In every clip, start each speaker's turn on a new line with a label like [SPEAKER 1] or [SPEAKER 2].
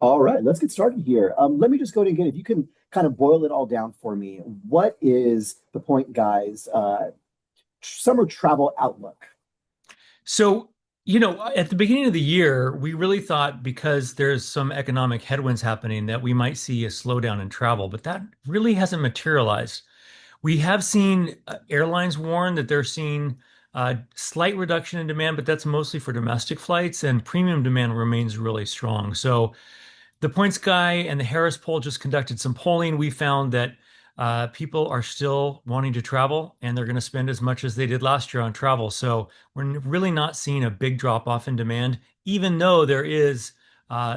[SPEAKER 1] All right, let's get started here. Let me just go to again. If you can kind of boil it all down for me, what is the point, guys? Summer travel outlook.
[SPEAKER 2] So, at the beginning of the year, we really thought because there's some economic headwinds happening that we might see a slowdown in travel, but that really hasn't materialized. We have seen airlines warn that they're seeing a slight reduction in demand, but that's mostly for domestic flights, and premium demand remains really strong. So, the Points Guy and the Harris poll just conducted some polling. We found that people are still wanting to travel and they're going to spend as much as they did last year on travel. So we're really not seeing a big drop off in demand, even though there is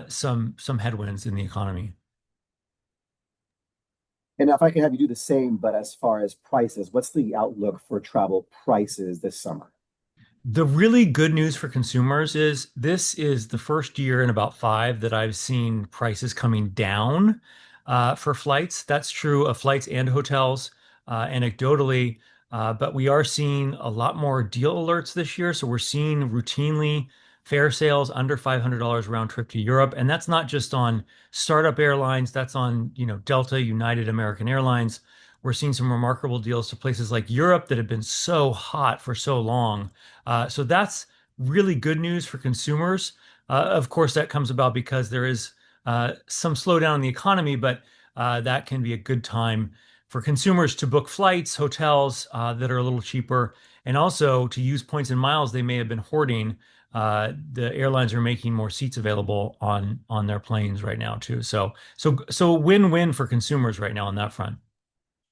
[SPEAKER 2] some headwinds in the economy.
[SPEAKER 1] And if I can have you do the same, but as far as prices, what's the outlook for travel prices this summer?
[SPEAKER 2] The really good news for consumers is this is the first year in about five that I've seen prices coming down for flights. That's true of flights and hotels, anecdotally. But we are seeing a lot more deal alerts this year. So we're seeing routinely fare sales under $500 round trip to Europe. And that's not just on startup airlines, that's on, Delta, United, American Airlines. We're seeing some remarkable deals to places like Europe that have been so hot for so long. So that's really good news for consumers. Of course, that comes about because there is some slowdown in the economy, but that can be a good time for consumers to book flights, hotels that are a little cheaper, and also to use points and miles they may have been hoarding. The airlines are making more seats available on their planes right now too. So win-win for consumers right now on that front.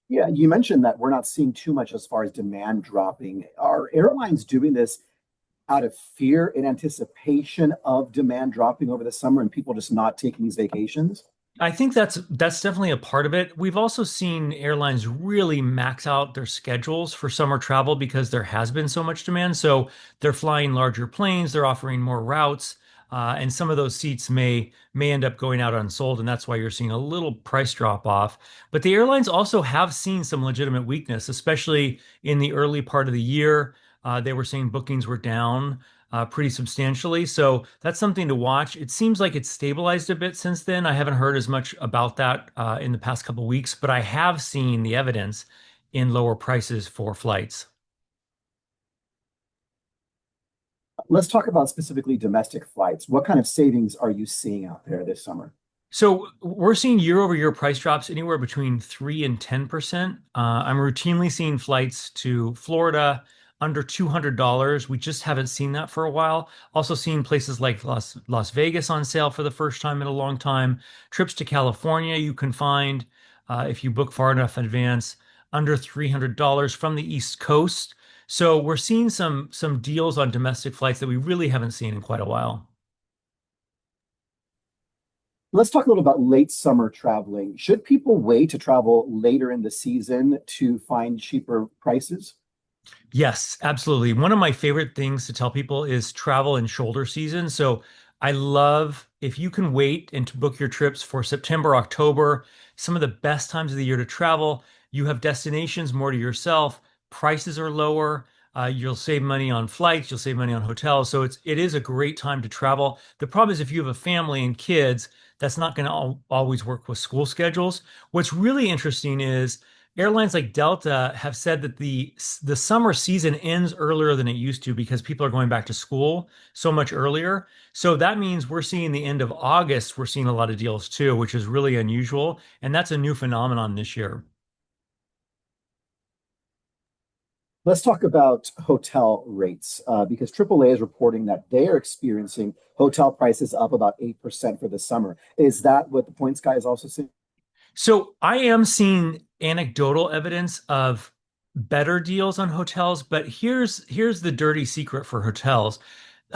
[SPEAKER 1] Yeah, you mentioned that we're not seeing too much as far as demand dropping. Are airlines doing this out of fear in anticipation of demand dropping over the summer and people just not taking these vacations?
[SPEAKER 2] I think that's definitely a part of it. We've also seen airlines really max out their schedules for summer travel because there has been so much demand. So they're flying larger planes, they're offering more routes, and some of those seats may end up going out unsold, and that's why you're seeing a little price drop off. But the airlines also have seen some legitimate weakness, especially in the early part of the year. They were saying bookings were down pretty substantially. So that's something to watch. It seems like it's stabilized a bit since then. I haven't heard as much about that in the past couple of weeks, but I have seen the evidence in lower prices for flights.
[SPEAKER 1] Let's talk about specifically domestic flights. What kind of savings are you seeing out there this summer?
[SPEAKER 2] So we're seeing year over year price drops anywhere between 3 and 10%. I'm routinely seeing flights to Florida under $200. We just haven't seen that for a while. Also seeing places like Las Vegas on sale for the first time in a long time. Trips to California you can find if you book far enough in advance under $300 from the East Coast. So we're seeing some deals on domestic flights that we really haven't seen in quite a while.
[SPEAKER 1] Let's talk a little about late summer traveling. Should people wait to travel later in the season to find cheaper prices?
[SPEAKER 2] Yes, absolutely. One of my favorite things to tell people is travel in shoulder season. So I love if you can wait and to book your trips for September, October, some of the best times of the year to travel. You have destinations more to yourself, prices are lower. You'll save money on flights, you'll save money on hotels. So it is a great time to travel. The problem is if you have a family and kids, that's not going to always work with school schedules. What's really interesting is airlines like Delta have said that the summer season ends earlier than it used to because people are going back to school so much earlier. So that means we're seeing the end of August, we're seeing a lot of deals too, which is really unusual. And that's a new phenomenon this year.
[SPEAKER 1] Let's talk about hotel rates because AAA is reporting that they are experiencing hotel prices up about 8% for the summer. Is that what the Points Guy is also saying?
[SPEAKER 2] So I am seeing anecdotal evidence of better deals on hotels, but here's the dirty secret for hotels.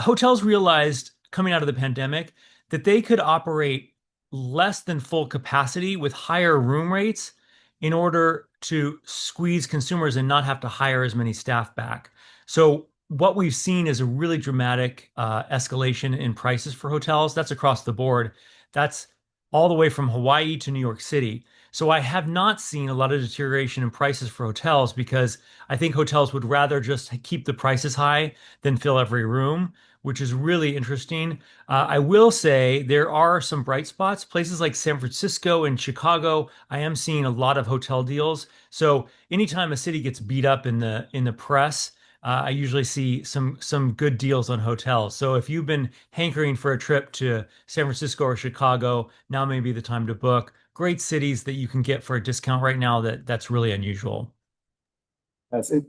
[SPEAKER 2] Hotels realized coming out of the pandemic that they could operate less than full capacity with higher room rates in order to squeeze consumers and not have to hire as many staff back. So what we've seen is a really dramatic escalation in prices for hotels. That's across the board. That's all the way from Hawaii to New York City. So I have not seen a lot of deterioration in prices for hotels because I think hotels would rather just keep the prices high than fill every room, which is really interesting. I will say there are some bright spots. Places like San Francisco and Chicago, I am seeing a lot of hotel deals. So anytime a city gets beat up in the press, I usually see some good deals on hotels. So if you've been hankering for a trip to San Francisco or Chicago, now may be the time to book. Great cities that you can get for a discount right now that's really unusual.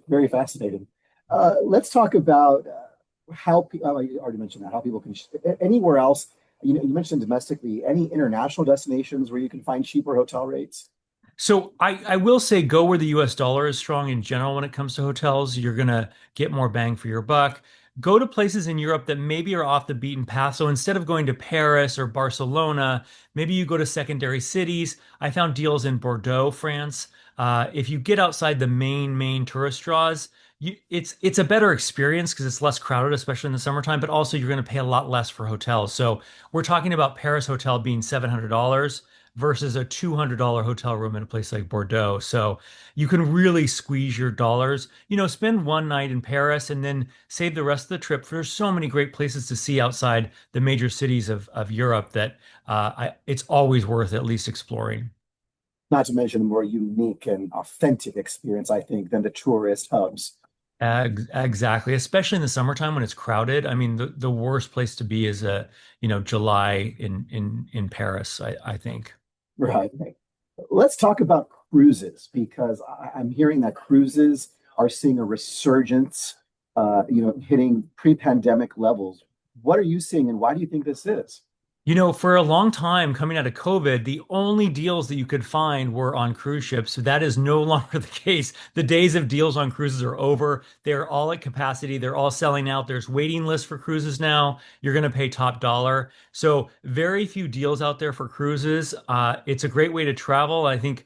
[SPEAKER 1] Very fascinating. Let's talk about oh, you already mentioned that, how people can, anywhere else, you mentioned domestically, any international destinations where you can find cheaper hotel rates?
[SPEAKER 2] So I will say go where the US dollar is strong in general when it comes to hotels. You're gonna get more bang for your buck. Go to places in Europe that maybe are off the beaten path. So instead of going to Paris or Barcelona, maybe you go to secondary cities. I found deals in Bordeaux, France. If you get outside the main tourist draws, it's a better experience because it's less crowded, especially in the summertime. But also you're going to pay a lot less for hotels. So we're talking about Paris hotel being $700 versus a $200 hotel room in a place like Bordeaux. So you can really squeeze your dollars. Spend one night in Paris and then save the rest of the trip. There's so many great places to see outside the major cities of Europe that it's always worth at least exploring.
[SPEAKER 1] Not to mention a more unique and authentic experience, I think, than the tourist hubs.
[SPEAKER 2] Exactly, especially in the summertime when it's crowded. I mean, the worst place to be is July in Paris, I think.
[SPEAKER 1] Right. Let's talk about cruises because I'm hearing that cruises are seeing a resurgence, hitting pre-pandemic levels. What are you seeing, and why do you think this is?
[SPEAKER 2] For a long time coming out of COVID, the only deals that you could find were on cruise ships. So that is no longer the case. The days of deals on cruises are over. They're all at capacity. They're all selling out. There's waiting lists for cruises now. You're going to pay top dollar. So very few deals out there for cruises. It's a great way to travel. I think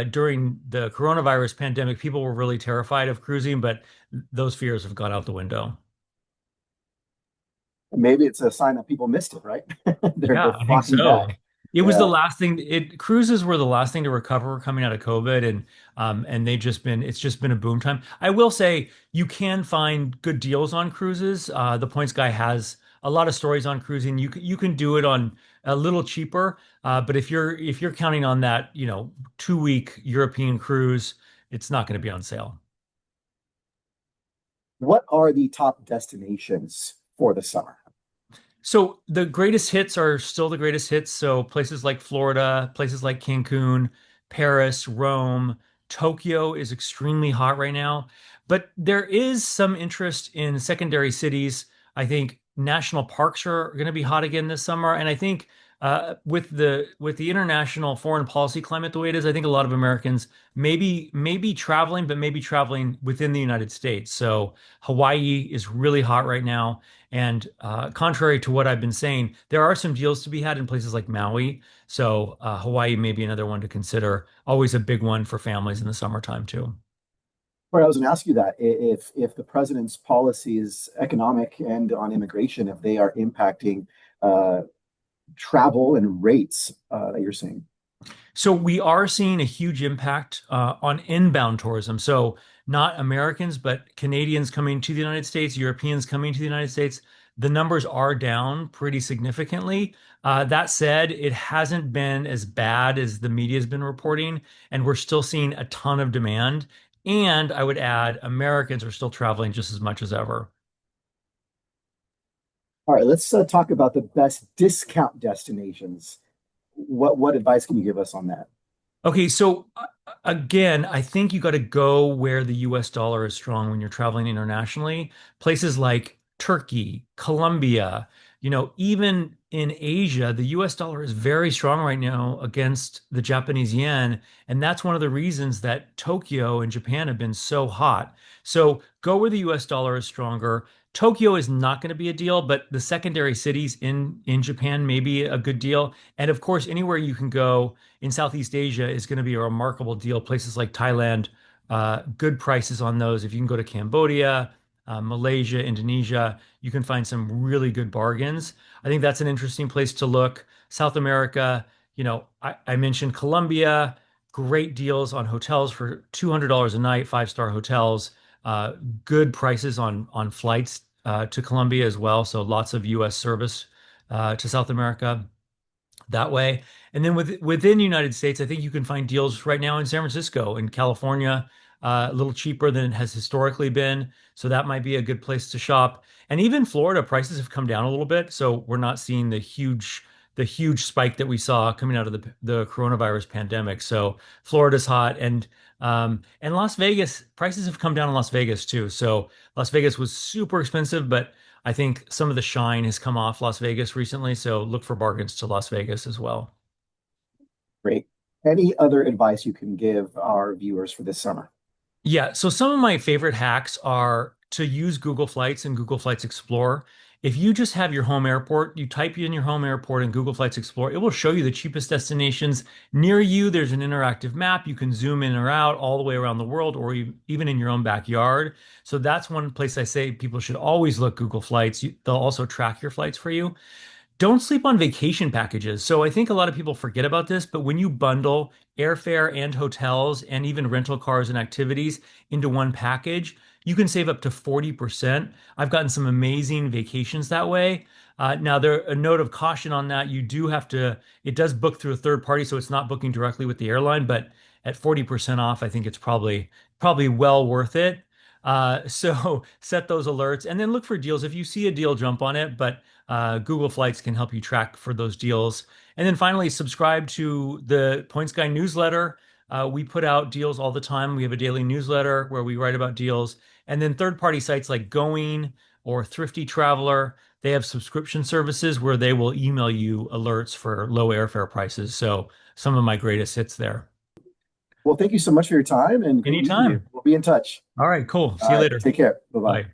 [SPEAKER 2] during the coronavirus pandemic, people were really terrified of cruising, but those fears have gone out the window.
[SPEAKER 1] Maybe it's a sign that people missed it, right? They're
[SPEAKER 2] Yeah, I think
[SPEAKER 1] flocking
[SPEAKER 2] so.
[SPEAKER 1] back.
[SPEAKER 2] It was the
[SPEAKER 1] Yeah.
[SPEAKER 2] last thing. Cruises were the last thing to recover coming out of COVID, and it's just been a boom time. I will say you can find good deals on cruises. The Points Guy has a lot of stories on cruising. You can do it on a little cheaper, but if you're counting on that, 2 week European cruise, it's not going to be on sale.
[SPEAKER 1] What are the top destinations for the summer?
[SPEAKER 2] So the greatest hits are still the greatest hits. So places like Florida, places like Cancun, Paris, Rome, Tokyo is extremely hot right now. But there is some interest in secondary cities. I think national parks are going to be hot again this summer, and I think with the international foreign policy climate the way it is, I think a lot of Americans maybe traveling, but maybe traveling within the United States. So Hawaii is really hot right now. And contrary to what I've been saying, there are some deals to be had in places like Maui. So Hawaii may be another one to consider. Always a big one for families in the summertime too.
[SPEAKER 1] Well, I was going to ask you that if the president's policies, economic and on immigration, if they are impacting uh, travel and rates that you're seeing.
[SPEAKER 2] So we are seeing a huge impact on inbound tourism. So not Americans, but Canadians coming to the United States, Europeans coming to the United States. The numbers are down pretty significantly. That said, it hasn't been as bad as the media has been reporting, and we're still seeing a ton of demand. And I would add, Americans are still traveling just as much as ever.
[SPEAKER 1] All right, let's talk about the best discount destinations. What advice can you give us on that?
[SPEAKER 2] Okay, so again, I think you got to go where the US dollar is strong when you're traveling internationally. Places like Turkey, Colombia, even in Asia, the US dollar is very strong right now against the Japanese yen. And that's one of the reasons that Tokyo and Japan have been so hot. So go where the US dollar is stronger. Tokyo is not going to be a deal, but the secondary cities in Japan may be a good deal. And of course, anywhere you can go in Southeast Asia is going to be a remarkable deal. Places like Thailand, good prices on those. If you can go to Cambodia, Malaysia, Indonesia, you can find some really good bargains. I think that's an interesting place to look. South America, I mentioned Colombia. great deals on hotels for $200 a night, five-star hotels, uh, good prices on flights to Colombia as well. So lots of U.S. service to South America that way. And then within the United States, I think you can find deals right now in San Francisco and California, a little cheaper than it has historically been. So that might be a good place to shop. And even Florida prices have come down a little bit, so we're not seeing the huge spike that we saw coming out of the coronavirus pandemic. So Florida's hot, and Las Vegas prices have come down in Las Vegas too. So Las Vegas was super expensive, but I think some of the shine has come off Las Vegas recently, so look for bargains to Las Vegas as well.
[SPEAKER 1] Great. Any other advice you can give our viewers for this summer?
[SPEAKER 2] Yeah, so some of my favorite hacks are to use Google Flights and Google Flights Explorer. If you just have your home airport, you type in your home airport in Google Flights Explorer, it will show you the cheapest destinations near you. There's an interactive map. You can zoom in or out all the way around the world or even in your own backyard. So that's one place I say people should always look Google Flights. They'll also track your flights for you. Don't sleep on vacation packages. So I think a lot of people forget about this, but when you bundle airfare and hotels and even rental cars and activities into one package, you can save up to 40%. I've gotten some amazing vacations that way. Now, there a note of caution on that. You do have to, it does book through a third party, so it's not booking directly with the airline, but at 40% off, I think it's probably well worth it. So set those alerts and then look for deals. If you see a deal, jump on it. But Google Flights can help you track for those deals. And then finally, subscribe to the Points Guy newsletter. We put out deals all the time. We have a daily newsletter where we write about deals. And then third-party sites like Going or Thrifty Traveler, they have subscription services where they will email you alerts for low airfare prices. So some of my greatest hits there.
[SPEAKER 1] Well, thank you so much for your time and great meeting you.
[SPEAKER 2] Anytime.
[SPEAKER 1] We'll be in touch.
[SPEAKER 2] All right, cool.
[SPEAKER 1] All
[SPEAKER 2] See you
[SPEAKER 1] right.
[SPEAKER 2] later.
[SPEAKER 1] Take care. Bye bye.
[SPEAKER 2] Bye.